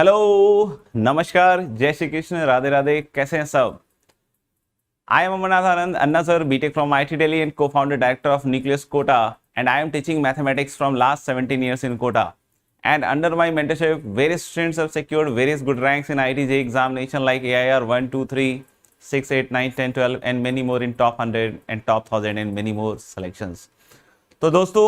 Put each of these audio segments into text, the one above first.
Hello, नमस्कार, जय श्री कृष्ण, राधे राधे। कैसे हैं सब? I am Amarnath Anand, Anna sir, BTech from IT Delhi and co-founder director of Nucleus Kota, and I am teaching mathematics from last 17 years in Kota. And under my mentorship, various students have secured various good ranks in IIT JEE examination like AIR 1, 2, 3, 6, 8, 9, 10, 12 and many more in top 100 and top 1000 and many more selections. तो दोस्तों,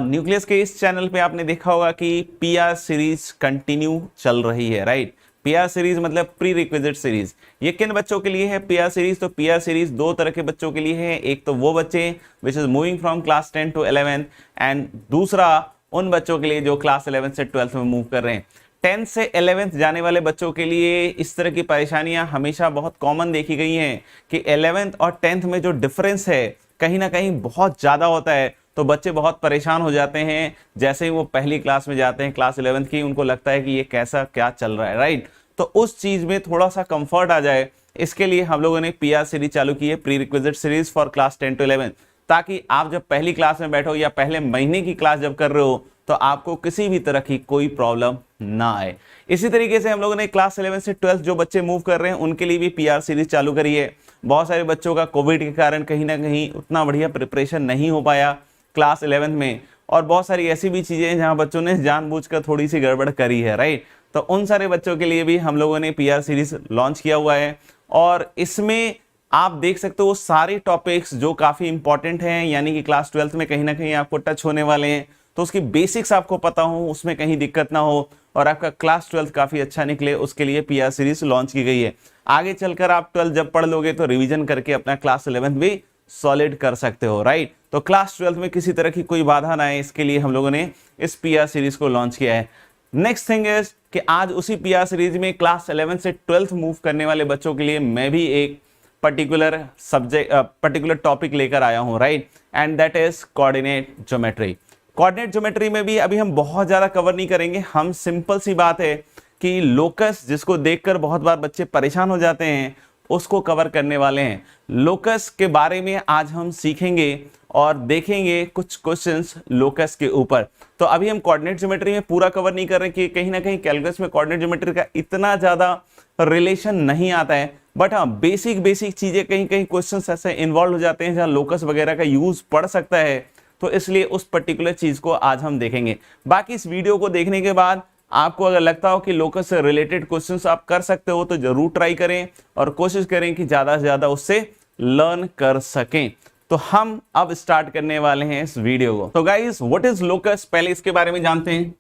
nucleus के इस channel पे आपने देखा होगा कि PR series continue चल रही है, राइट। पीआर सीरीज मतलब प्री रिक्विजिट सीरीज। ये किन बच्चों के लिए है पीआर सीरीज? तो पीआर सीरीज दो तरह के बच्चों के लिए है। एक तो वो बच्चे which is moving from class 10 to 11 and दूसरा उन बच्चों के लिए जो क्लास 11 से 12 में मूव कर रहे हैं। 10 से 11th जाने वाले बच्चों के लिए इस तरह की परेशानियां हमेशा बहुत कॉमन देखी गई हैं कि 11th और 10th में जो डिफरेंस है कहीं ना कहीं बहुत ज़्यादा होता है, तो बच्चे बहुत परेशान हो जाते हैं। जैसे ही वो पहली क्लास में जाते हैं, क्लास 11th की, उनको लगता है कि ये कैसा क्या चल रहा है, राइट। तो उस चीज़ में थोड़ा सा कंफर्ट आ जाए, इसके लिए हम लोगों ने पीआर सीरीज चालू की है, pre requisite series for class 10 to 11, ताकि आप जब पहली क्लास में बैठो या पहले महीने की क्लास जब कर रहे हो तो आपको किसी भी तरह की कोई प्रॉब्लम ना आए। इसी तरीके से हम लोगों ने क्लास 11 से 12 जो बच्चे मूव कर रहे हैं उनके लिए भी पीआर सीरीज चालू करी है। बहुत सारे बच्चों का कोविड के कारण कहीं ना कहीं उतना बढ़िया प्रिपरेशन नहीं हो पाया क्लास 11 में, और बहुत सारी ऐसी भी चीजें हैं जहां बच्चों ने जानबूझकर थोड़ी सी गड़बड़ करी है, राइट। तो उन सारे बच्चों के लिए भी हम लोगों ने पीआर सीरीज लॉन्च किया हुआ है, और इसमें आप देख सकते हो सारे टॉपिक्स जो काफी इंपॉर्टेंट हैं, यानी कि क्लास 12 में कहीं ना कहीं आपको टच होने वाले हैं, तो उसकी बेसिक्स आपको पता हो, उसमें कहीं दिक्कत ना हो और आपका क्लास 12 काफी अच्छा निकले, उसके लिए पीआर सीरीज लॉन्च की गई है। आगे चलकर आप 12 जब पढ़ लोगे तो रिवीजन करके अपना क्लास 11 भी सॉलिड कर सकते हो, राइट। तो क्लास 12 में किसी तरह की कोई बाधा ना आए, इसके लिए हम लोगों ने इस पीआर सीरीज को लॉन्च किया है। नेक्स्ट थिंग इज कि आज उसी पीआर सीरीज में क्लास 11 से 12 मूव करने वाले बच्चों के लिए मैं भी एक पर्टिकुलर टॉपिक लेकर आया हूं, right, and that is coordinate geometry. Coordinate geometry में भी अभी हम बहुत ज्यादा कवर नहीं करेंगे। हम सिंपल सी बात है कि लोकस, जिसको देखकर बहुत बार बच्चे परेशान हो जाते हैं, उसको कवर करने वाले हैं। लोकस के बारे में आज हम सीखेंगे और देखेंगे कुछ क्वेश्चंस लोकस के ऊपर। तो अभी हम कोऑर्डिनेट ज्योमेट्री में पूरा कवर नहीं कर रहे कि कहीं ना कहीं कैलकुलस में कोऑर्डिनेट ज्योमेट्री का इतना ज्यादा रिलेशन नहीं आता है, बट हाँ बेसिक चीजें कहीं कहीं क्वेश्चंस ऐसे इन्वॉल्व हो जाते हैं जहां लोकस वगैरह का यूज पड़ सकता है, तो इसलिए उस पर्टिकुलर चीज को आज हम देखेंगे। बाकी इस वीडियो को देखने के बाद आपको अगर लगता हो कि लोकस से रिलेटेड क्वेश्चंस आप कर सकते हो तो जरूर ट्राई करें और कोशिश करें कि ज्यादा से ज्यादा उससे लर्न कर सकें। तो हम अब स्टार्ट करने वाले हैं इस वीडियो को। तो गाइस, व्हाट इज लोकस, पहले इसके बारे में जानते हैं।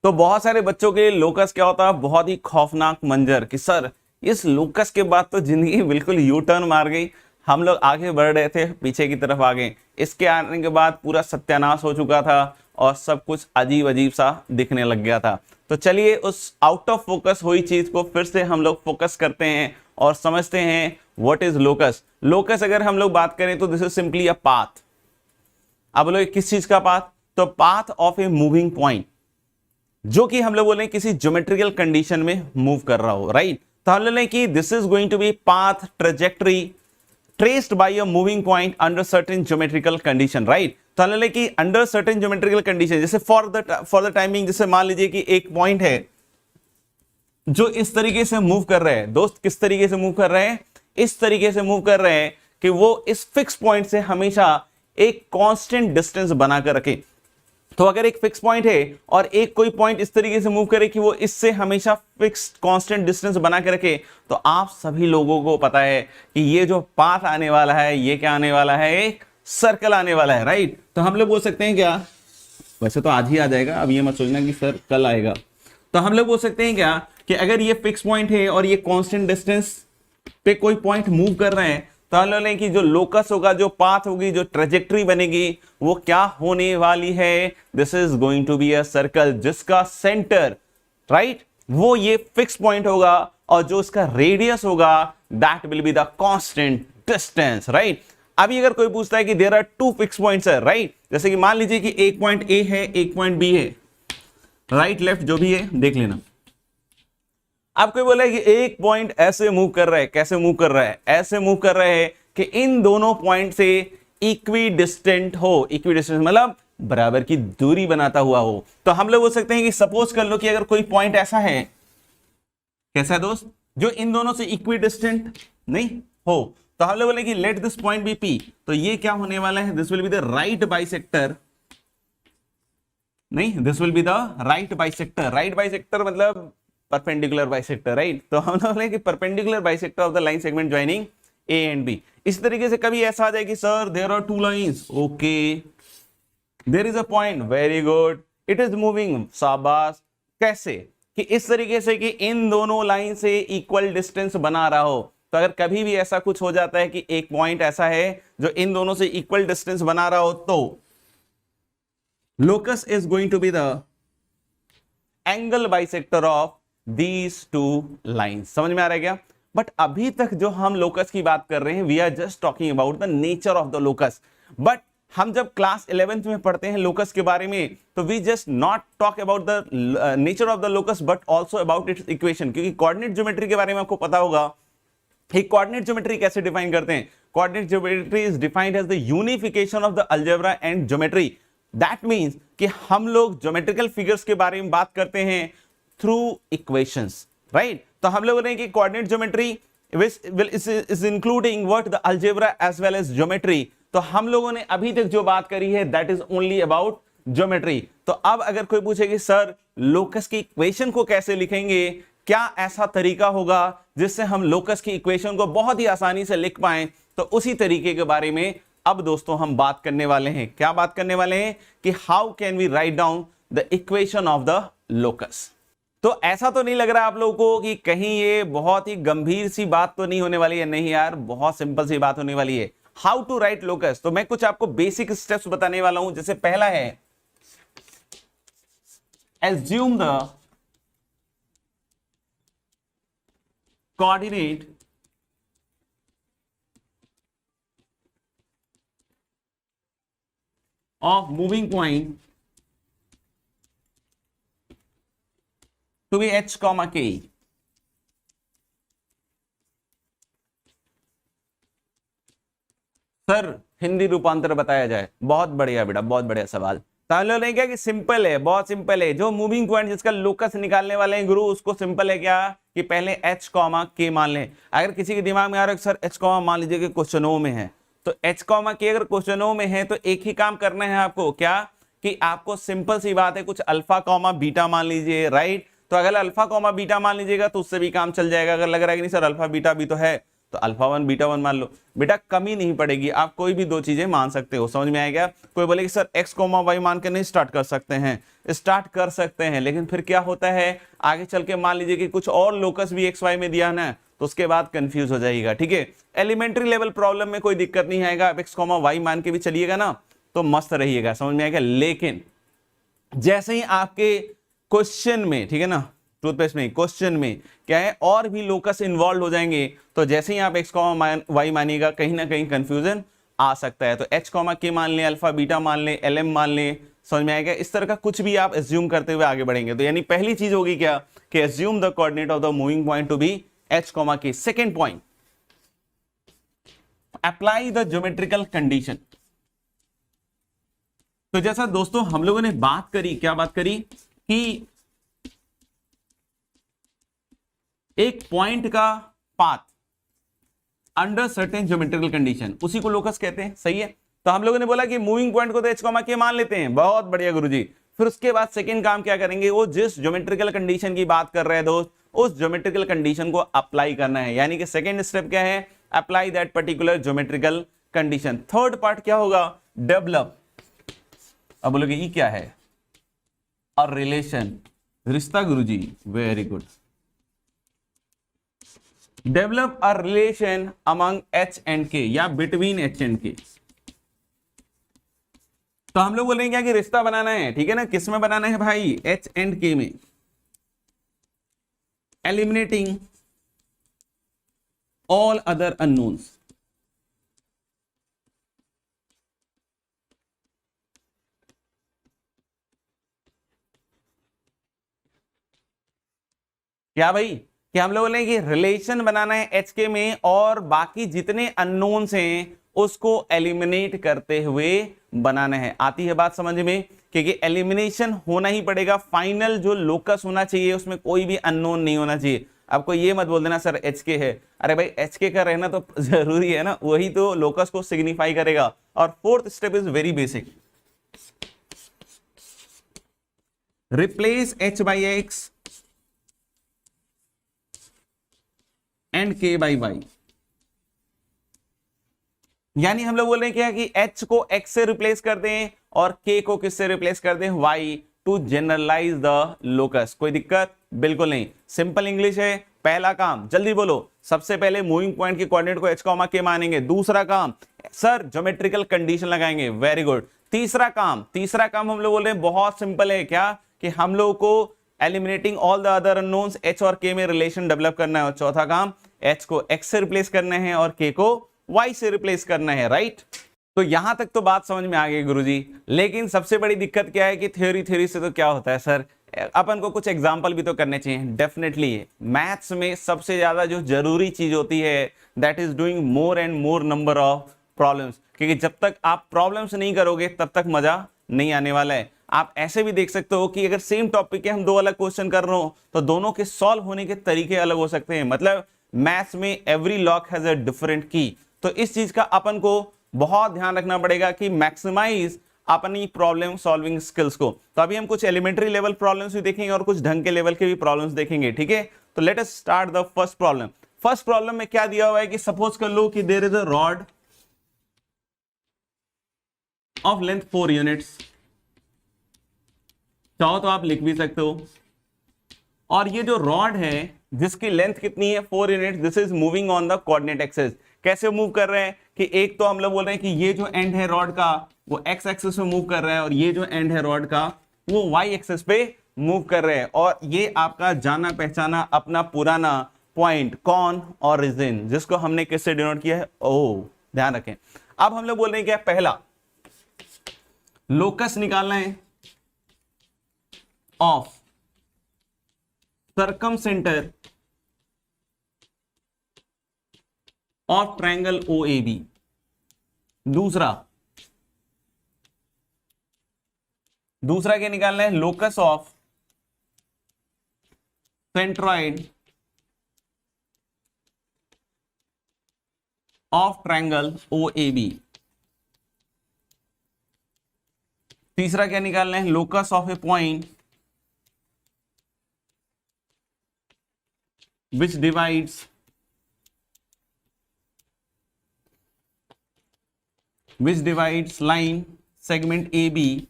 तो बहुत सारे बच्चों के लिए लोकस क्या होता है? बहुत ही खौफनाक मंजर कि सर इस लोकस के बाद तो जिंदगी बिल्कुल यू टर्न मार गई, हम लोग आगे बढ़ रहे थे पीछे की तरफ आ गए, इसके आने के बाद पूरा सत्यानाश हो चुका था और सब कुछ अजीब अजीब सा दिखने लग गया था। तो चलिए उस आउट ऑफ फोकस हुई चीज को फिर से हम लोग फोकस करते हैं और समझते हैं व्हाट इज लोकस। लोकस अगर हम लोग बात करें तो this is simply a path. अब बोलो किस चीज का पाथ? तो path of a moving point, जो कि हम लोग बोले किसी ज्योमेट्रिकल कंडीशन में मूव कर रहा हो, राइट। तो हम लोग कि this is going to be path trajectory traced by a moving point under certain geometrical condition, right. तो हम लोग कि अंडर सर्टेन ज्योमेट्रिकल कंडीशन, जैसे फॉर द टाइमिंग, जैसे मान लीजिए कि एक पॉइंट है जो इस तरीके से मूव कर रहे हैं। दोस्त किस तरीके से मूव कर रहे हैं? इस तरीके से मूव कर रहे हैं कि वो इस फिक्स पॉइंट से हमेशा एक कांस्टेंट डिस्टेंस बनाकर रखे। तो अगर एक फिक्स पॉइंट है और एक कोई पॉइंट इस तरीके से मूव करे कि वो इससे हमेशा फिक्स्ड कांस्टेंट डिस्टेंस बना के रखे, तो आप सभी लोगों को पता है कि ये जो पाथ आने वाला है ये क्या आने वाला है? एक सर्कल आने वाला है, राइट। तो हम लोग बोल सकते हैं क्या, वैसे तो आज ही आ जाएगा, अब ये मत सोचना कि सर कल आएगा। तो हम लोग बोल सकते हैं क्या कि अगर ये फिक्स पॉइंट है और ये कांस्टेंट डिस्टेंस पे कोई पॉइंट मूव कर रहे हैं, तो हम लोग कि जो लोकस होगा, जो पाथ होगी, जो ट्रेजेक्टरी बनेगी, वो क्या होने वाली है? This is going to be a circle जिसका सेंटर, राइट, वो ये फिक्स पॉइंट होगा और जो इसका रेडियस होगा that will be the constant distance, right. अभी अगर कोई पूछता है कि there are two fix points है, राइट, जैसे कि मान लीजिए कि एक पॉइंट ए है, एक पॉइंट बी है, राइट लेफ्ट जो भी है देख लेना। अब कोई बोला कि एक पॉइंट ऐसे मूव कर रहा है, कैसे मूव कर रहा है? ऐसे मूव कर रहे हैं कि इन दोनों पॉइंट से इक्वी डिस्टेंट हो। इक्वी डिस्टेंट मतलब बराबर की दूरी बनाता हुआ हो। तो हम लोग बोल सकते हैं कि सपोज कर लो कि अगर कोई पॉइंट ऐसा है, कैसा है दोस्त, जो इन दोनों से इक्वी डिस्टेंट नहीं हो, तो हम लोग बोले कि let this point be P, तो ये क्या होने वाला है, this will be the right bisector, नहीं this will be the right bisector, right bisector मतलब परपेंडिकुलर बाइसेक्टर, राइट। तो हम लोग बोले कि perpendicular bisector of the line segment joining A and B. इस तरीके से कभी ऐसा आ जाए कि sir there are two lines, okay, there is a point, very good, it is moving, शाबाश। कैसे कि इस तरीके से कि इन दोनों लाइन से इक्वल डिस्टेंस बना रहा हो। तो अगर कभी भी ऐसा कुछ हो जाता है कि एक पॉइंट ऐसा है जो इन दोनों से इक्वल डिस्टेंस बना रहा हो, तो locus is going to be the angle bisector of these two lines। समझ में आ रहा है क्या? बट अभी तक जो हम लोकस की बात कर रहे हैं, we are just talking about the nature of the locus. But हम जब क्लास 11th में पढ़ते हैं लोकस के बारे में, तो we just not talk about the nature of the locus but also about its equation, क्योंकि कोऑर्डिनेट ज्योमेट्री के बारे में आपको पता होगा। कोऑर्डिनेट ज्योमेट्री कैसे डिफाइन करते हैं? Coordinate geometry is defined as the unification of the algebra and geometry. That means कि हम लोग ज्योमेट्रिकल फिगर्स के बारे में बात करते हैं थ्रू इक्वेशंस, राइट। तो हम लोग बोल रहे हैं कि coordinate geometry is including what the algebra as well as geometry. तो हम लोगों ने अभी तक जो बात करी है that is only about geometry. तो अब अगर कोई पूछे कि सर लोकस की इक्वेशन को कैसे लिखेंगे, क्या ऐसा तरीका होगा जिससे हम लोकस की इक्वेशन को बहुत ही आसानी से लिख पाएं, तो उसी तरीके के बारे में अब दोस्तों हम बात करने वाले हैं। क्या बात करने वाले हैं कि how can we write down the equation of the locus. तो ऐसा तो नहीं लग रहा आप लोगों को कि कहीं ये बहुत ही गंभीर सी बात तो नहीं होने वाली है? नहीं यार, बहुत सिंपल सी बात होने वाली है। हाउ टू राइट लोकस, तो मैं कुछ आपको बेसिक स्टेप्स बताने वाला हूं। जैसे पहला है assume the coordinate of moving point to be h, k। Sir Hindi रूपांतर बताया जाए। बहुत बढ़िया बेटा, बहुत बढ़िया सवाल। तालो नहीं क्या कि सिंपल है, बहुत सिंपल है। जो मूविंग पॉइंट जिसका लोकस निकालने वाले हैं गुरु, उसको सिंपल है क्या कि पहले h, k मान लें। अगर किसी के दिमाग में आ रहा है सर h, मान लीजिए कि क्वेश्चनों में है, तो h, k अगर क्वेश्चनों में है तो एक ही काम करना है आपको, क्या कि आपको सिंपल सी बात है, कुछ अल्फा बीटा मान लीजिए, राइट। तो अगर अल्फा बीटा मान लीजिएगा तो उससे भी काम चल जाएगा। अगर लग रहा है कि नहीं सर अल्फा बीटा भी तो है, तो अल्फा 1 बीटा 1 मान लो। बेटा कमी नहीं पड़ेगी, आप कोई भी दो चीजें मान सकते हो। समझ में आएगा? कोई बोले कि सर x, y मान के नहीं स्टार्ट कर सकते हैं, स्टार्ट कर सकते हैं, लेकिन फिर क्या होता है आगे चल के, मान लीजिए कि कुछ और लोकस भी x, y में दिया ना, तो उसके बाद कंफ्यूज हो जाएगा। ठीक है, एलिमेंट्री लेवल प्रॉब्लम में कोई दिक्कत नहीं आएगा, आप x, y मान के भी चलिएगा ना तो मस्त रहिएगा। समझ में आएगा? लेकिन जैसे ही आपके क्वेश्चन में, ठीक है ना, टूथपेस्ट में क्वेश्चन में क्या है और भी लोकस इन्वॉल्व हो जाएंगे, तो जैसे ही आप x, y मानिएगा कहीं ना कहीं कंफ्यूजन आ सकता है। तो h, k मान लें, अल्फा बीटा मान लें, lm मान लें। समझ में आएगा? इस तरह का कुछ भी आप एज्यूम करते हुए आगे बढ़ेंगे। तो यानी पहली चीज होगी क्या कि assume the coordinate of the moving point to be h, k। Second point, apply the geometrical condition. तो जैसा दोस्तों हम लोगों ने बात करी, क्या बात करी कि एक पॉइंट का path under certain geometrical condition, उसी को लोकस कहते हैं। सही है? तो हम लोगों ने बोला कि मूविंग पॉइंट को तो h, k मान लेते हैं। बहुत बढ़िया गुरुजी। फिर उसके बाद सेकंड काम क्या करेंगे, वो जिस ज्योमेट्रिकल कंडीशन की बात कर रहे हैं दोस्त, उस ज्योमेट्रिकल कंडीशन को अप्लाई करना है। यानी कि सेकंड स्टेप क्या है, apply that particular geometrical condition. Third part क्या होगा, डेवलप। अब बोलोगे ये क्या है, और रिलेशन, रिश्ता Guruji, very good. Develop a relation among h and k या बिटवीन h एंड k। तो हम लोग बोलेंगे क्या कि रिश्ता बनाना है, ठीक है ना। किस में बनाना है भाई, h एंड k में। Eliminating all other unknowns. क्या भाई कि हम लोग बोलेंगे कि रिलेशन बनाना है एच के में, और बाकी जितने अननोन्स हैं उसको एलिमिनेट करते हुए बनाना है। आती है बात समझ में? क्योंकि एलिमिनेशन होना ही पड़ेगा, फाइनल जो लोकस होना चाहिए उसमें कोई भी अननोन नहीं होना चाहिए। आपको ये मत बोल देना सर एच के है, अरे भाई एच के का रहना तो जरूरी है ना, वही तो लोकस को सिग्निफाई करेगा। और fourth step is very basic, replace h by x and k by y। यानी हम लोग बोल रहे हैं क्या कि h को x से रिप्लेस कर दें और k को किससे रिप्लेस कर दें? y, to generalise the locus. कोई दिक्कत? बिल्कुल नहीं, सिंपल इंग्लिश है। पहला काम जल्दी बोलो, सबसे पहले मूविंग पॉइंट के कोऑर्डिनेट को h, k मानेंगे। दूसरा काम सर ज्योमेट्रिकल कंडीशन लगाएंगे, वेरी गुड। तीसरा काम हम लोग बोल रहे हैं बहुत सिंपल है, क्या कि हम लोग को eliminating all the other unknowns h और k में रिलेशन डेवलप करना है। और चौथा काम h को x से रिप्लेस करना है और k को y से रिप्लेस करना है, राइट? तो यहां तक तो बात समझ में आ गई गुरुजी, लेकिन सबसे बड़ी दिक्कत क्या है कि थ्योरी से तो क्या होता है सर, अपन को कुछ एग्जाम्पल भी तो करने चाहिए। डेफिनेटली मैथ्स में सबसे ज्यादा जो जरूरी चीज होती है that is doing more and more number of problems, क्योंकि जब तक आप प्रॉब्लम्स नहीं करोगे तब तक मजा नहीं आने वाला है। आप ऐसे भी देख सकते हो कि अगर सेम टॉपिक के हम दो अलग क्वेश्चन कर रहे हो तो दोनों के सॉल्व होने के तरीके अलग हो सकते हैं। मतलब मैथ्स में every lock has a different की। तो इस चीज का अपन को बहुत ध्यान रखना पड़ेगा कि मैक्सिमाइज अपनी प्रॉब्लम सॉल्विंग स्किल्स को। तो अभी हम कुछ एलिमेंट्री लेवल प्रॉब्लम्स भी देखेंगे और कुछ ढंग के लेवल के भी प्रॉब्लम्स देखेंगे, ठीक है? तो let us start the first problem. First problem में क्या दिया हुआ है कि सपोज कर लो कि there is a rod of length 4 units, चाहो तो आप लिख भी सकते हो। और ये जो रॉड है जिसकी लेंथ कितनी है 4 unit, this is moving on the coordinate axis. कैसे मूव कर रहे हैं कि एक तो हम लोग बोल रहे हैं कि ये जो एंड है रॉड का वो एक्स एक्सिस पे मूव कर रहा है और ये जो एंड है रॉड का वो वाई एक्सिस पे मूव कर रहे हैं। और ये आपका जाना पहचाना अपना पुराना पॉइंट कौन? ओरिजिन, जिसको हमने किससे डिनोट किया है? ओ, ध्यान रखें। अब हम लोग बोल रहे हैं क्या, पहला लोकस निकालना है ऑफ सर्कमसेंटर ऑफ ट्रायंगल OAB। दूसरा क्या निकालना है? Locus of centroid of triangle OAB। तीसरा क्या निकालना है? Locus of A point which divides line segment AB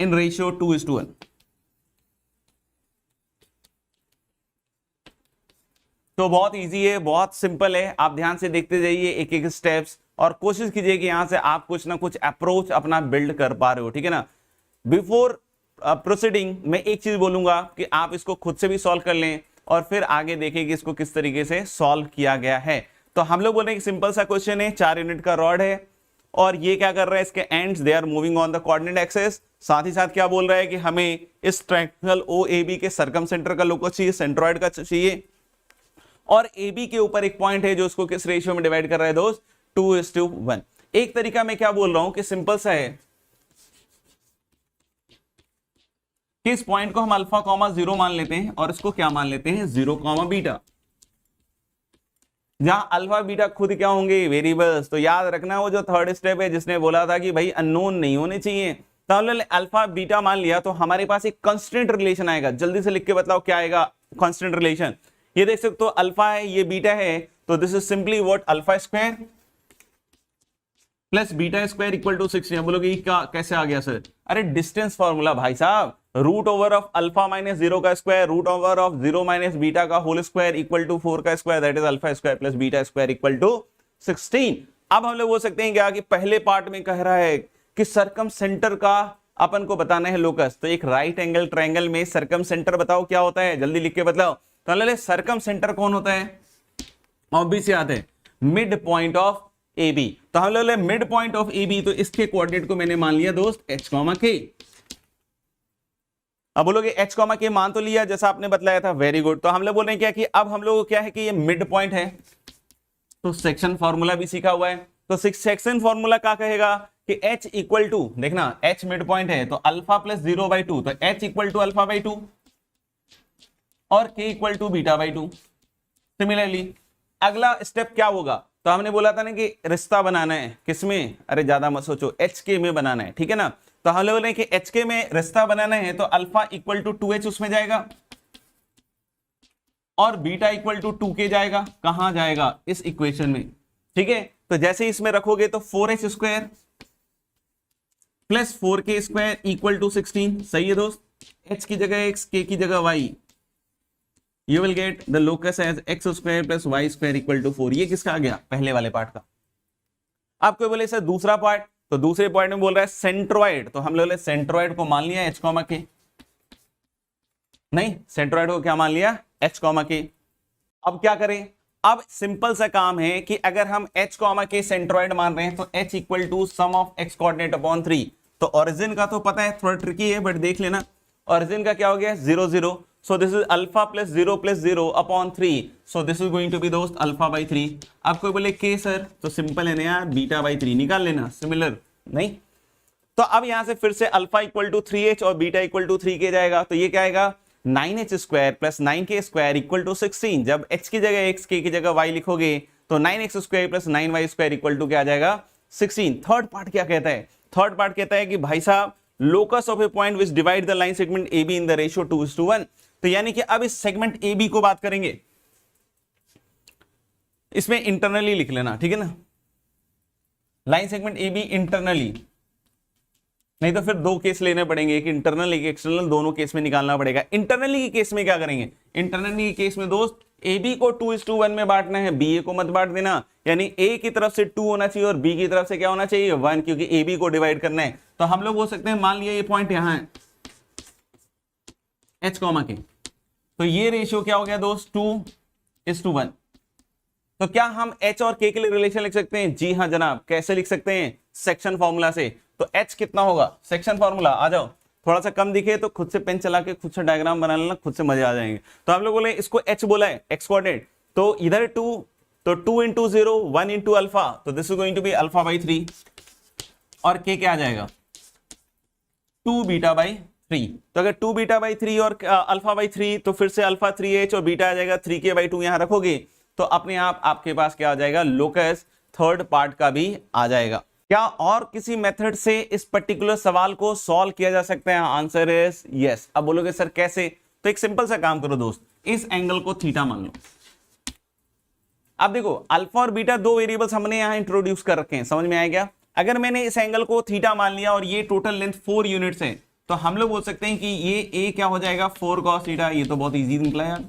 in ratio 2:1। तो बहुत इजी है, बहुत सिंपल है। आप ध्यान से देखते जाइए एक एक स्टेप्स और कोशिश कीजिए कि यहां से आप कुछ ना कुछ अप्रोच अपना बिल्ड कर पा रहे हो, ठीक है ना? बिफोर प्रोसीडिंग मैं एक चीज बोलूंगा कि आप इसको खुद से भी सॉल्व कर लें और फिर आगे देखें कि इसको किस तरीके से सॉल्व किया गया है। तो हम लोग बोल रहे हैं कि सिंपल सा क्वेश्चन है, 4 यूनिट का रॉड है और ये क्या कर रहा है, इसके ends they are moving on the coordinate axis. साथ ही साथ क्या बोल रहा है कि हमें इस ट्रायंगल OAB के सर्कमसेंटर का लोकस चाहिए, सेंट्रॉइड का चाहिए, और AB के ऊपर एक पॉइंट है जो उसको किस रेशियो में डिवाइड कर रहा है दोस्त? 2:1। एक तरीका मैं क्या बोल रहा हूं कि सिंपल सा है कि इस पॉइंट को हम अल्फा कॉमा 0 मान लेते हैं और इसको क्या मान लेते हैं? 0 कॉमा बीटा, जहां अल्फा बीटा खुद क्या होंगे? वेरिएबल्स। तो याद रखना वो जो थर्ड स्टेप है जिसने बोला था कि भाई अननोन नहीं होने चाहिए, तो हमने अल्फा बीटा मान लिया तो हमारे पास एक कांस्टेंट रिलेशन आएगा। जल्दी से लिख के बताओ क्या आएगा कांस्टेंट रिलेशन? ये देख सकते हो अल्फा है, ये बीटा है, तो this is simply what? Alpha square plus beta square equal to 6। बोलोगे क्या कैसे आ गया सर? अरे डिस्टेंस फॉर्मूला भाई साहब, root over of alpha minus 0 का square, root over of 0 minus beta का होल स्क्वायर इक्वल टू 4 का square, that is alpha square plus beta square equal to 16। अब हम लोग बोल सकते हैं क्या कि पहले पार्ट में कह रहा है कि सर्कम सेंटर का अपन को बताना है लोकस। तो एक राइट एंगल ट्रायंगल में सर्कम सेंटर बताओ क्या होता है? जल्दी लिख के बताओ। तो सर्कम सेंटर कौन होता है? ऑब्वियस याद है मिड पॉइंट ऑफ AB। तो हम लोग मिड पॉइंट ऑफ AB, तो इसके कोऑर्डिनेट को मैंने मान लिया दोस्त h, k। अब बोलोगे एच कॉमा के मान तो लिया जैसा आपने बतलाया था, वेरी गुड। तो हम लोग बोल रहे हैं क्या कि अब हम लोग को क्या है कि ये मिड पॉइंट है, तो सेक्शन फॉर्मूला भी सीखा हुआ है। तो सेक्शन फॉर्मूला क्या कहेगा कि h इक्वल टू, देखना h मिड पॉइंट है तो अल्फा प्लस 0/2, तो h equal to alpha by 2 और k equal to beta by 2। Similarly अगला स्टेप क्या होगा, तो हमने बोला था ना कि रिश्ता बनाना है किसमें, अरे ज्यादा मत सोचो, एच के में बनाना है, ठीक है ना। तो हम लोग बोले कि एच के में रिश्ता बनाना है तो अल्फा इक्वल टू 2h उसमें जाएगा और बीटा इक्वल टू 2k जाएगा, कहां जाएगा, इस इक्वेशन में, ठीक है। तो जैसे इसमें रखोगे तो 4h square plus 4k square equal to 16, सही है दोस्त। h की जगह x, k की जगह y, you will get the locus as x square plus y square equal to 4। ये किसका आ गया, पहले वाले पार्ट का। आपको बोले सर दूसरा पार्ट, तो दूसरे पॉइंट में बोल रहा है सेंट्रोइड, तो हम लोग सेंट्रोइड को मान लिया h कॉमा के, नहीं सेंट्रोइड को क्या मान लिया, h कॉमा के। अब क्या करें, अब सिंपल सा काम है कि अगर हम h कॉमा के सेंट्रोइड मान रहे हैं तो h equal to sum of x coordinate upon 3। तो ओरिजिन का तो पता है, थोड़ा ट्रिकी है बट देख लेना, ओरिजिन का क्या हो गया 0 0, so this is alpha plus 0 upon 3, so this is going to be दोस्त अल्फा बाई 3। आपको बोले के सर, तो सिंपल है ना यार, बीटा बाई 3 निकाल लेना, सिमिलर नहीं। तो अब यहां से फिर से अल्फा इक्वल टू 3h और बीटा इक्वल टू 3k जाएगा, तो ये क्या आएगा 9h square plus 9k square equal to 16। जब h की जगह x, k की जगह y लिखोगे तो 9x square plus 9y square equal to क्या आ जाएगा 16। थर्ड पार्ट क्या कहता है, थर्ड पार्ट कहता है कि भाई साहब locus of A point which divide the line segment AB in the ratio 2:1। तो यानी कि अब इस सेगमेंट AB को बात करेंगे, इसमें इंटरनली लिख लेना, ठीक है ना, लाइन सेगमेंट AB इंटरनली, नहीं तो फिर दो केस लेने पड़ेंगे, एक इंटरनल एक एक्सटर्नल, दोनों केस में निकालना पड़ेगा। इंटरनली के केस में क्या करेंगे, इंटरनली के केस में दोस्त AB को 2:1 में बांटना है, BA को मत बांट देना, यानी A की तरफ से 2 होना चाहिए और B की तरफ से क्या होना चाहिए 1, क्योंकि AB को डिवाइड करना है। तो हम लोग बोल सकते हैं, मान लिया ये पॉइंट यहां है H कॉमा के, तो ये रेशियो क्या हो गया दोस्त 2:1। तो क्या हम H और K के लिए रिलेशन लिख सकते हैं, जी हाँ जनाब, कैसे लिख सकते हैं, सेक्शन फॉर्मूला से। तो H कितना होगा, सेक्शन फॉर्मूला, आ जाओ, थोड़ा सा कम दिखे तो खुद से पेन चला के खुद से डायग्राम बना लेना, खुद से मजे आ जाएंगे। तो हम लोग बोले इसको H बोला है एक्स कोऑर्डिनेट, तो इधर 2, तो 2 इंटू 0 1 इंटू अल्फा, तो this is going to be alpha by 3 और K क्या आ जाएगा 2 बीटा बाई 3। तो अगर 2 बीटा बाई 3 और अल्फा बाई 3, तो फिर से अल्फा 3h और बीटा आ जाएगा 3k बाई 2, यहां रखोगे तो अपने आप आपके पास क्या आ जाएगा, लोकस थर्ड पार्ट का भी आ जाएगा। क्या और किसी मेथड से इस पर्टिकुलर सवाल को सॉल्व किया जा सकता है, आंसर इज यस। अब बोलोगे सर कैसे, तो एक सिंपल सा काम करो दोस्त, इस एंगल को थीटा मान लो। अब देखो अल्फा और बीटा दो वेरिएबल्स हमने यहां इंट्रोड्यूस कर रखे हैं, समझ में आया क्या। अगर मैंने इस एंगल को थीटा मान लिया और ये टोटल लेंथ 4 यूनिट्स है, तो हम लोग बोल सकते हैं कि ये ए क्या हो जाएगा 4 cos थीटा। ये तो बहुत इजी निकला यार,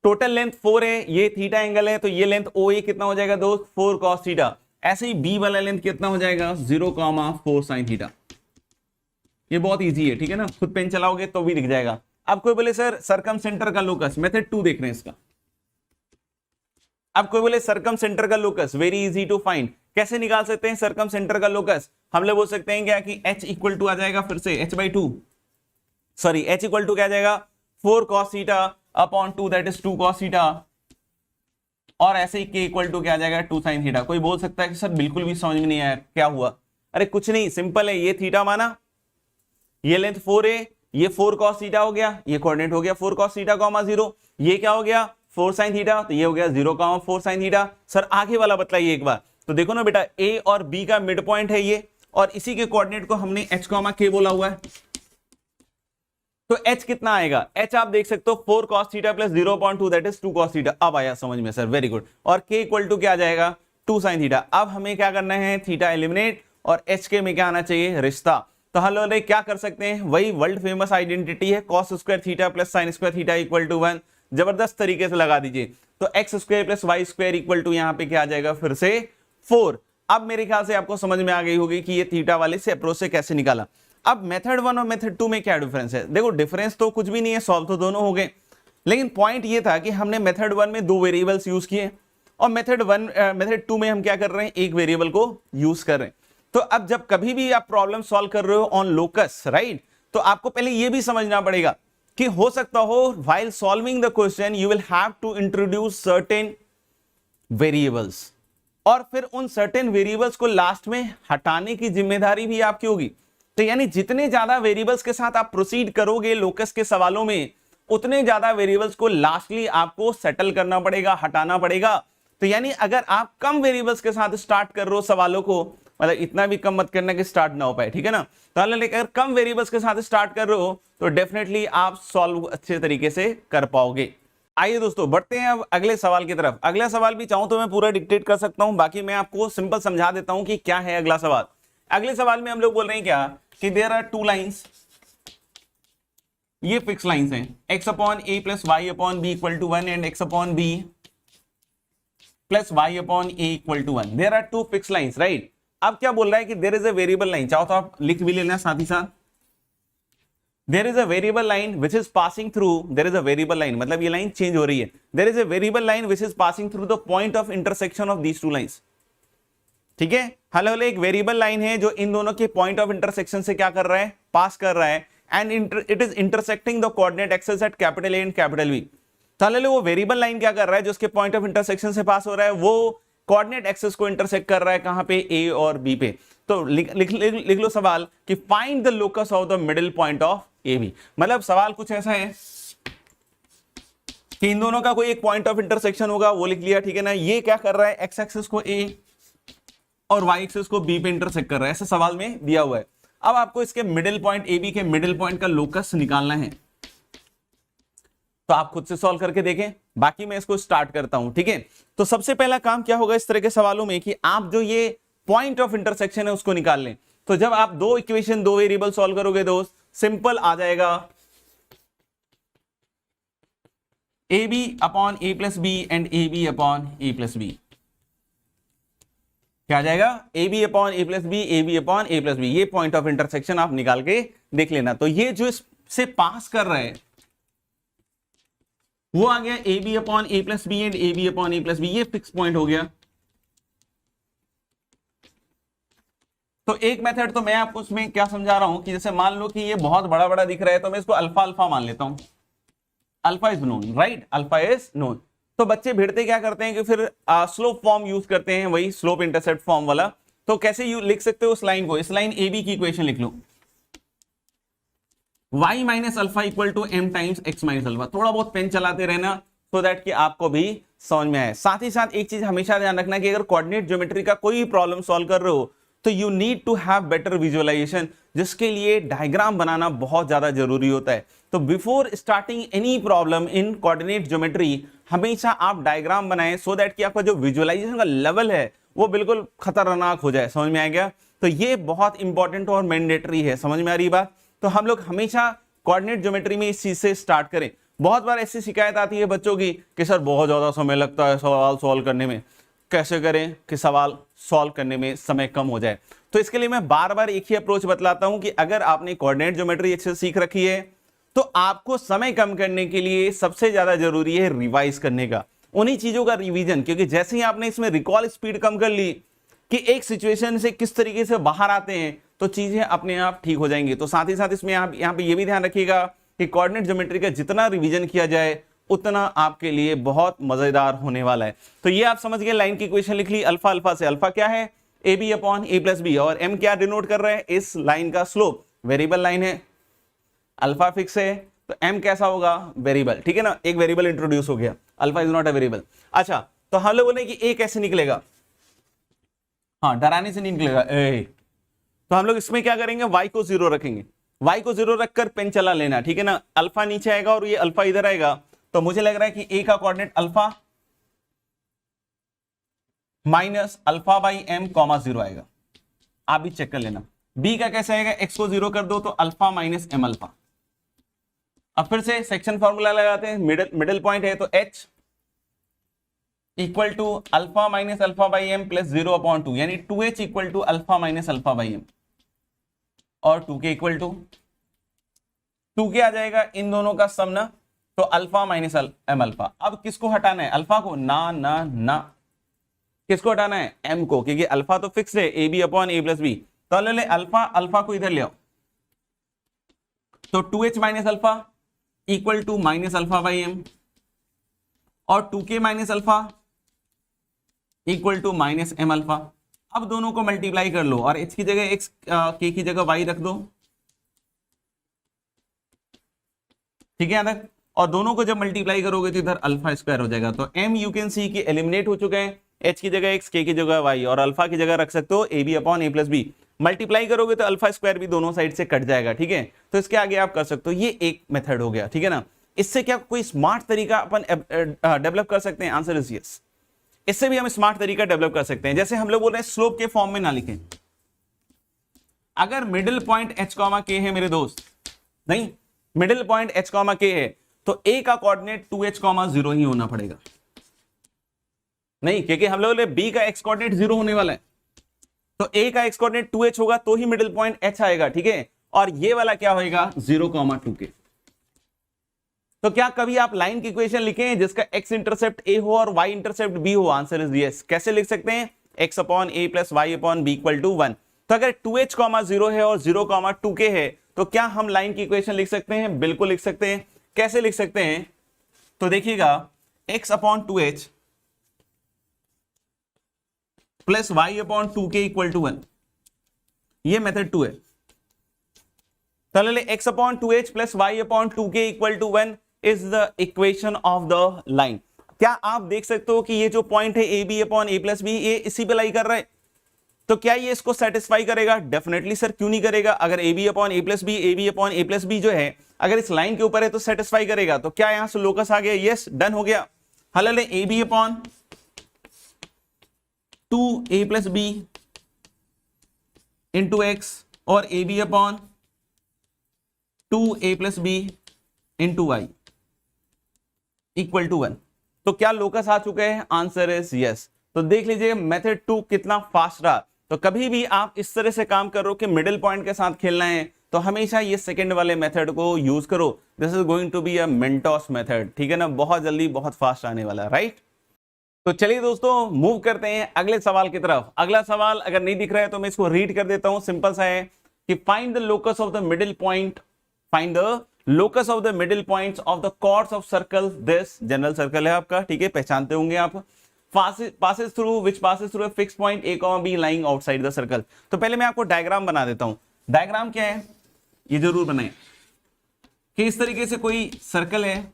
टोटल लेंथ 4 है, ये थीटा एंगल है, तो ये लेंथ ओ ए कितना हो जाएगा दोस्त 4 cos थीटा। ऐसे ही बी वाला लेंथ कितना हो जाएगा 0,4 sin थीटा। ये बहुत इजी है, ठीक है ना, खुद पेन चलाओगे तो भी दिख जाएगा। अब कोई बोले सर सरकम सेंटर का लोकस, मेथड 2 देख रहे हैं इसका। अब कोई बोले सरकम सेंटर का locus very easy to find, कैसे निकाल सकते हैं सरकम सेंटर का लोकस। हम लोग बोल सकते हैं क्या कि h इक्वल टू आ जाएगा फिर से h/2, sorry h equal to क्या आ जाएगा 4 cos theta upon 2 that is 2 cos theta, और ऐसे ही k इक्वल टू क्या आ जाएगा 2 sin थीटा। कोई बोल सकता है कि सर बिल्कुल भी समझ में नहीं आया क्या हुआ, अरे कुछ नहीं, सिंपल है, ये थीटा माना, ये लेंथ 4 है, ये 4 cos थीटा हो गया, ये कोऑर्डिनेट हो गया 4 cos थीटा, 0, ये क्या हो गया 4 sin थीटा, तो ये हो गया 0,4 sin थीटा। सर आगे वाला बतलाइए एक बार। तो देखो ना बेटा, ए और बी का मिड पॉइंट है ये, और इसी के कोऑर्डिनेट को हमने h, k बोला हुआ है, तो h कितना आएगा, h आप देख सकते हो 4 cos theta plus 0.2 that is 2 cos theta. अब आया समझ में सर, वेरी गुड। और k इक्वल टू क्या आ जाएगा 2 sin थीटा। अब हमें क्या करना है, थीटा एलिमिनेट, और h के में क्या आना चाहिए रिश्ता। तो हम लोग क्या कर सकते हैं, वही वर्ल्ड फेमस आइडेंटिटी है, cos square theta plus sin square theta equal to 1। जबरदस्त तरीके से लगा दीजिए, तो x square plus y square equal to यहाँ पे क्या आ जाएगा फिर से 4। अब मेरे ख्याल से आपको समझ में आ गई होगी कि ये थीटा वाले से अप्रोच से कैसे निकाला। अब मेथड 1 और मेथड 2 में क्या डिफरेंस है, देखो डिफरेंस तो कुछ भी नहीं है, सॉल्व तो दोनों हो गए, लेकिन पॉइंट ये था कि हमने मेथड 1 में 2 वेरिएबल्स यूज किए, और मेथड 2 में हम क्या कर रहे हैं, एक वेरिएबल को यूज कर रहे हैं। तो अब जब कभी भी आप प्रॉब्लम सॉल्व कर रहे हो ऑन लोकस, राइट, तो आपको पहले ये भी समझना पड़ेगा कि हो सकता हो while solving the question you will have to introduce certain variables, और फिर उन certain variables को लास्ट में हटाने की जिम्मेदारी भी आपकी होगी। तो यानी जितने ज्यादा वेरिएबल्स के साथ आप प्रोसीड करोगे लोकस के सवालों में, उतने ज्यादा वेरिएबल्स को लास्टली आपको सेटल करना पड़ेगा, हटाना पड़ेगा। तो यानी अगर आप कम वेरिएबल्स के साथ स्टार्ट कर रहे हो सवालों को, मतलब इतना भी कम मत करना कि स्टार्ट ना हो पाए, ठीक है ना। तो अगर कम वेरिएबल्स के साथ स्टार्ट कर रहे हो तो डेफिनेटली आप सॉल्व अच्छे तरीके से कर पाओगे। आइए दोस्तों बढ़ते हैं अब अगले सवाल की तरफ। अगला सवाल भी चाहूं तो मैं पूरा डिक्टेट कर सकता हूं, बाकी मैं आपको सिंपल समझा देता हूं कि क्या है अगला सवाल। अगले सवाल में हम लोग बोल रहे हैं क्या कि देयर आर टू लाइंस, ये फिक्स लाइंस हैं, x upon a plus y upon b equal to 1 and x upon b plus y upon a equal to 1। There are two fix lines, right. अब क्या बोल रहा है कि there is a variable line, चाहो तो आप लिख भी लेना साथ ही साथ। There is a variable line which is passing through, there is a variable line मतलब ये लाइन चेंज हो रही है। There is a variable line which is passing through the point of intersection of these two lines, ठीक है। हल एक variable line है जो इन दोनों के पॉइंट ऑफ इंटरसेक्शन से क्या कर रहा है, पास कर रहा है, and it is intersecting the coordinate axis at capital A and capital B. तो वो वेरिएबल लाइन क्या कर रहा है, जो उसके पॉइंट ऑफ इंटरसेक्शन से पास हो रहा है, वो कोऑर्डिनेट एक्सिस को इंटरसेक्ट कर रहा है, कहां पे, ए और बी पे। तो लिख लो सवाल कि find the locus of the middle point of A B. मतलब सवाल कुछ ऐसा है कि इन दोनों का कोई एक पॉइंट ऑफ इंटरसेक्शन होगा, वो लिख लिया, ठीक है ना। ये क्या कर रहा है, एक्स एक्सिस को ए और वाई एक्सिस को बी पे इंटरसेक्ट कर रहा है, ऐसे सवाल में दिया हुआ है। अब आपको इसके मिडिल पॉइंट ए बी के मिडिल पॉइंट का लोकस निकालना है, तो आप खुद से सॉल्व करके देखें, बाकी मैं इसको स्टार्ट करता हूं, ठीक है। तो सबसे पहला काम क्या होगा इस तरह के सवालों में कि आप जो ये पॉइंट ऑफ इंटरसेक्शन है उसको निकाल लें। तो जब आप दो इक्वेशन, दो वेरिएबल सॉल्व करोगे दोस्त, सिंपल आ जाएगा a B upon a plus b and a B upon a plus b. क्या आ जाएगा, a B upon a plus b, a B upon a plus b. ये पॉइंट ऑफ इंटरसेक्शन आप निकाल के देख लेना। तो ये जो इससे पास कर रहा है वो आ गया a B upon a plus b and a B upon a plus b, ये फिक्स पॉइंट हो गया। तो एक मेथड तो मैं आपको उसमें क्या समझा रहा हूं कि जैसे मान लो कि ये बहुत बड़ा बड़ा दिख रहा है, तो मैं इसको अल्फा अल्फा मान लेता हूं। Alpha is known, right, alpha is known. तो बच्चे भिड़ते क्या करते हैं कि फिर स्लोप फॉर्म यूज करते हैं, वही स्लोप इंटरसेप्ट फॉर्म वाला। तो कैसे लिख सकते हो उस लाइन को, इस लाइन ए बी की इक्वेशन लिख लो, y minus alpha equal to m times x minus alpha. थोड़ा बहुत पेन चलाते रहना सो दैट कि आपको भी समझ में आए। साथ ही साथ एक चीज हमेशा ध्यान रखना कि अगर कोऑर्डिनेट ज्योमेट्री का कोई प्रॉब्लम सॉल्व कर रहे हो तो you need to have better visualisation, जिसके लिए डायग्राम बनाना बहुत ज्यादा जरूरी होता है। तो before starting any problem in coordinate geometry हमेशा आप डायग्राम बनाएं सो दैट कि आपका जो विजुअलाइजेशन का लेवल है वो बिल्कुल खतरनाक हो जाए। समझ में आ गया? तो ये बहुत इंपॉर्टेंट और मैंडेटरी है। समझ में आ रही बात? तो हम लोग हमेशा कोऑर्डिनेट ज्योमेट्री में इस चीज से स्टार्ट करें। बहुत बार ऐसी शिकायत आती है बच्चों की कि सर बहुत ज्यादा समय लगता है सवाल सॉल्व करने में, कैसे करें कि सवाल सॉल्व करने में समय कम हो जाए। तो इसके लिए मैं बार बार एक ही अप्रोच बतलाता हूं कि अगर आपने कोऑर्डिनेट ज्योमेट्री अच्छे से सीख रखी है तो आपको समय कम करने के लिए सबसे ज्यादा जरूरी है रिवाइज करने का, उन्हीं चीजों का रिवीजन। क्योंकि जैसे ही आपने इसमें रिकॉल स्पीड कम कर ली कि एक सिचुएशन से किस तरीके से बाहर आते हैं, तो चीजें अपने आप ठीक हो जाएंगी। तो साथ ही साथ इसमें आप यहाँ पे ये भी ध्यान रखिएगा कि कोऑर्डिनेट ज्योमेट्री का जितना रिवीजन किया जाए उतना आपके लिए बहुत मजेदार होने वाला है। तो ये आप समझ गए, लाइन की इक्वेशन लिख ली अल्फा अल्फा से। अल्फा क्या है, a B upon a plus b, और एम क्या डिनोट कर रहा है, इस लाइन का स्लोप। वेरिएबल लाइन है, अल्फा फिक्स है, तो एम कैसा होगा, वेरिएबल, ठीक है ना। एक वेरिएबल इंट्रोड्यूस हो गया, alpha is not a variable. अच्छा, तो हम लोग बोले कि ए कैसे निकलेगा, हाँ डराने से नहीं निकलेगा ए। तो हम लोग इसमें क्या करेंगे, y को 0 रखेंगे, y को 0 रखकर पेन चला लेना, ठीक है ना। अल्फा नीचे आएगा और ये अल्फा इधर आएगा, तो मुझे लग रहा है कि a का coordinate alpha minus alpha by m comma 0 आएगा। आप भी चेक कर लेना। b का कैसे आएगा, x को 0 कर दो तो अल्फा माइनस एम अल्फा। अब फिर से सेक्शन फॉर्मूला लगाते हैं, मिडिल पॉइंट है तो h equal to alpha minus alpha by m plus 0 upon 2, यानी 2h equal to alpha minus alpha by m, और 2k इक्वल टू 2k आ जाएगा इन दोनों का सम ना, तो अल्फा माइनस एम अल्फा। अब किसको हटाना है, अल्फा को, ना ना ना, किसको हटाना है, m को, क्योंकि अल्फा तो फिक्स है a B upon a plus b. तो ले अल्फा अल्फा को इधर ले आओ, तो 2h minus alpha equal to minus alpha by m, और 2k minus alpha equal to minus m alpha. अब दोनों को मल्टीप्लाई कर लो और h की जगह x, k की जगह y रख दो, ठीक है यहां तक। और दोनों को जब मल्टीप्लाई करोगे तो इधर अल्फा स्क्वायर हो जाएगा। तो m यू कैन सी की एलिमिनेट हो चुके हैं, h की जगह x, k की जगह y, और अल्फा की जगह रख सकते हो a B upon a plus b. Multiply करोगे तो अल्फा स्क्वायर भी दोनों साइड से कट जाएगा, ठीक है। तो इसके आगे आप कर सकते हो, ये एक मेथड हो गया, ठीक है ना। इससे क्या कोई स्मार्ट तरीका अपन डेवलप कर सकते हैं? Answer is yes. इससे भी हम स्मार्ट तरीका डेवलप कर सकते हैं। जैसे हम लोग बोल रहे हैं स्लोप के फॉर्म में ना लिखें, अगर middle point h comma k है मेरे दोस्त, नहीं middle point h comma k है, तो a का कोऑर्डिनेट 2h कॉमा 0 ही होना पड़ेगा, नहीं क्योंकि हम लोग b का x कोऑर्डिनेट 0 होने वाला है, तो a का x कोऑर्डिनेट 2h होगा तो ही मिडिल पॉइंट h आएगा, ठीक है। और ये वाला क्या होएगा 0,2k। तो क्या कभी आप लाइन की इक्वेशन लिखें जिसका x इंटरसेप्ट a हो और y इंटरसेप्ट b हो? Answer is yes. कैसे लिख सकते हैं? x upon a plus y upon b equal to 1। तो अगर 2h कॉमा 0 है और 0,2k है तो क्या हम लाइन की इक्वेशन लिख सकते हैं? बिल्कुल लिख सकते हैं। कैसे लिख सकते हैं? तो देखिएगा x upon 2h plus y upon 2k equal to 1, ये मेथड 2 है। चलो x upon 2h plus y upon 2k equal to 1 is the equation of the line. क्या आप देख सकते हो कि ये जो पॉइंट है a B upon a plus b, ये इसी पे लाई कर रहा है, तो क्या ये इसको सेटिस्फाई करेगा? डेफिनेटली सर, क्यों नहीं करेगा। अगर a B upon a plus b, a B upon a plus b जो है अगर इस लाइन के ऊपर है तो सेटिस्फाई करेगा। तो क्या यहां से लोकस आ गया? यस, डन हो गया। हल ले A B upon 2a plus B into X और A B upon 2a plus B into Y equal to 1। तो क्या लोकस आ चुके हैं? Answer is yes. तो देख लीजिए मेथड 2 कितना फास्ट रहा। तो कभी भी आप इस तरह से काम करो कि मिडिल पॉइंट के साथ खेलना है तो हमेशा ये सेकंड वाले मेथड को यूज करो। This is going to be a Mentos method, ठीक है ना, बहुत जल्दी बहुत फास्ट आने वाला है, राइट। तो चलिए दोस्तों मूव करते हैं अगले सवाल की तरफ। अगला सवाल अगर नहीं दिख रहा है तो मैं इसको रीड कर देता हूं। सिंपल सा है कि find the locus of the middle point, find the locus of the middle points of the chords of circle. This general circle है आपका, ठीक है, पहचानते होंगे आप। passes through which passes through a fixed point a, b lying outside the circle। तो पहले मैं आपको डायग्राम बना देता हूं। डायग्राम क्या है ये जरूर बनाएं कि इस तरीके से कोई सर्कल है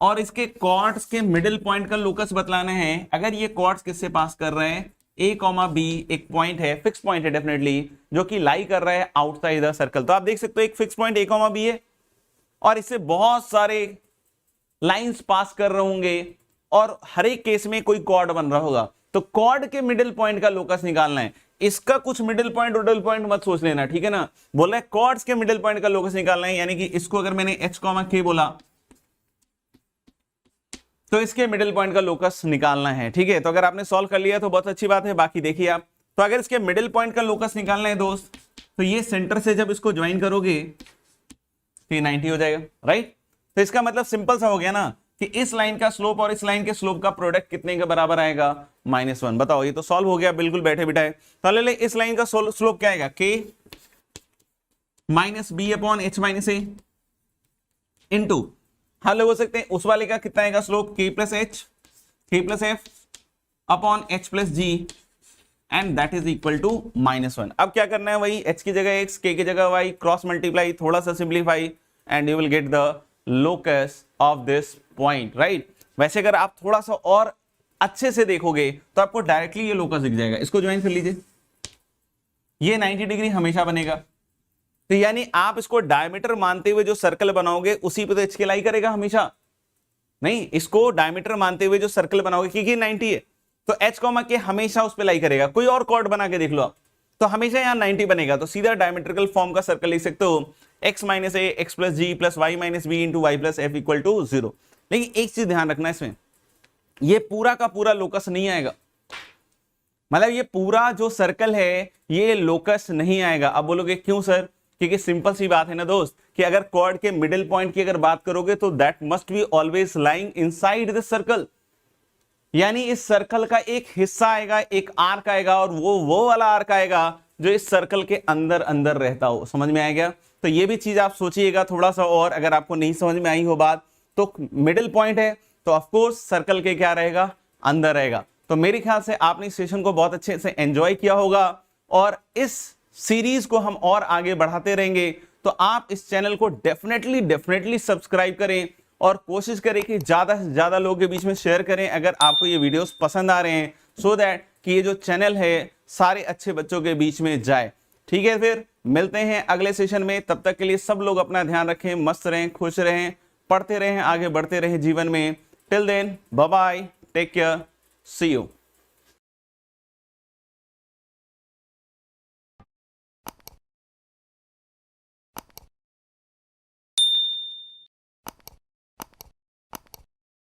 और इसके कॉर्ड्स के मिडिल पॉइंट का लोकस बतलाना है। अगर ये कॉर्ड्स किससे पास कर रहे हैं? a, b एक पॉइंट है, फिक्स पॉइंट है डेफिनेटली, जो कि लाई कर रहा है आउटसाइड द सर्कल। तो आप देख सकते हो एक फिक्स पॉइंट a, b है और इससे बहुत सारे लाइंस पास कर रहे होंगे और हर एक केस में कोई कॉर्ड बन रहा होगा। तो कॉर्ड के मिडिल पॉइंट का लोकस निकालना है। इसका कुछ मिडिल पॉइंट उडल पॉइंट मत सोच लेना, ठीक है ना। बोला है कॉर्ड्स के मिडिल पॉइंट का लोकस निकालना है, यानी कि इसको अगर मैंने h, k बोला तो इसके मिडिल पॉइंट का लोकस निकालना है, ठीक है। तो अगर आपने सॉल्व कर लिया तो बहुत अच्छी बात है, बाकी देखिए आप। तो अगर इसके मिडिल पॉइंट का लोकस निकालना है दोस्त, तो ये सेंटर से जब इसको ज्वाइन करोगे तो ये 90 हो जाएगा, राइट। तो इसका मतलब सिंपल सा हो गया ना कि इस लाइन का स्लोप और इस लाइन के स्लोप का प्रोडक्ट कितने के बराबर आएगा? -1। बताओ, ये तो सॉल्व हो गया बिल्कुल बैठे बिठाए। तो ले इस लाइन का स्लोप क्या आएगा? k minus B upon H minus A into, हल हो सकते हैं उस वाले का कितना आएगा slope? k plus H, k plus F upon H plus G and that is equal to -1। अब क्या करना है? वही h की जगह x, k की जगह y, क्रॉस मल्टीप्लाई, थोड़ा सा simplify and you will get the locus of this point, right. वैसे अगर आप थोड़ा सा और अच्छे से देखोगे तो आपको डायरेक्टली ये लोकस दिख जाएगा। इसको ज्वाइन कर लीजिए, ये 90 डिग्री हमेशा बनेगा। तो यानी आप इसको डायमीटर मानते हुए जो सर्कल बनाओगे उसी पे तो एच के लाई करेगा हमेशा। नहीं, इसको डायमीटर मानते हुए जो सर्कल बनाओगे क्योंकि 90 है तो एच के हमेशा उस पर लाई करेगा। कोई और कॉर्ड बना के देख लो आप, तो हमेशा यहाँ 90 बनेगा। तो सीधा डायमेट्रिकल फॉर्म का सर्कल लिख सकते हो x minus a x plus g plus y minus b into y plus f equal to 0। लेकिन एक चीज ध्यान रखना इसमें, ये पूरा का पूरा लोकस नहीं आएगा। मतलब ये पूरा जो सर्कल है ये लोकस नहीं आएगा। अब बोलोगे क्यों सर? क्योंकि सिंपल सी बात है ना दोस्त कि अगर कॉर्ड के मिडिल पॉइंट की अगर बात करोगे तो that must be always lying inside the circle. यानी इस सर्कल का एक हिस्सा आएगा, एक आर्क आएगा और वो वाला आर्क आएगा जो इस सर्कल के अंदर अंदर रहता हो। समझ में आ गया? तो ये भी चीज आप सोचिएगा थोड़ा सा। और अगर आपको नहीं समझ में आई हो बात तो मिडिल पॉइंट है तो ऑफकोर्स सर्कल के क्या रहेगा, अंदर रहेगा। तो मेरे ख्याल से आपने इस सेशन को बहुत अच्छे से एंजॉय किया होगा और इस सीरीज को हम और आगे बढ़ाते रहेंगे। तो आप इस चैनल को डेफिनेटली सब्सक्राइब करें और कोशिश करें कि ज्यादा से ज्यादा लोगों के बीच में शेयर करें अगर आपको ये वीडियोस पसंद आ रहे हैं, सो दैट कि ये जो चैनल है सारे अच्छे बच्चों के बीच में जाए। ठीक है, फिर मिलते हैं अगले सेशन में। तब तक के लिए सब लोग अपना ध्यान रखें, मस्त रहें, खुश रहें, पढ़ते रहें, आगे बढ़ते रहें जीवन में। Till then, bye bye, take care, see you.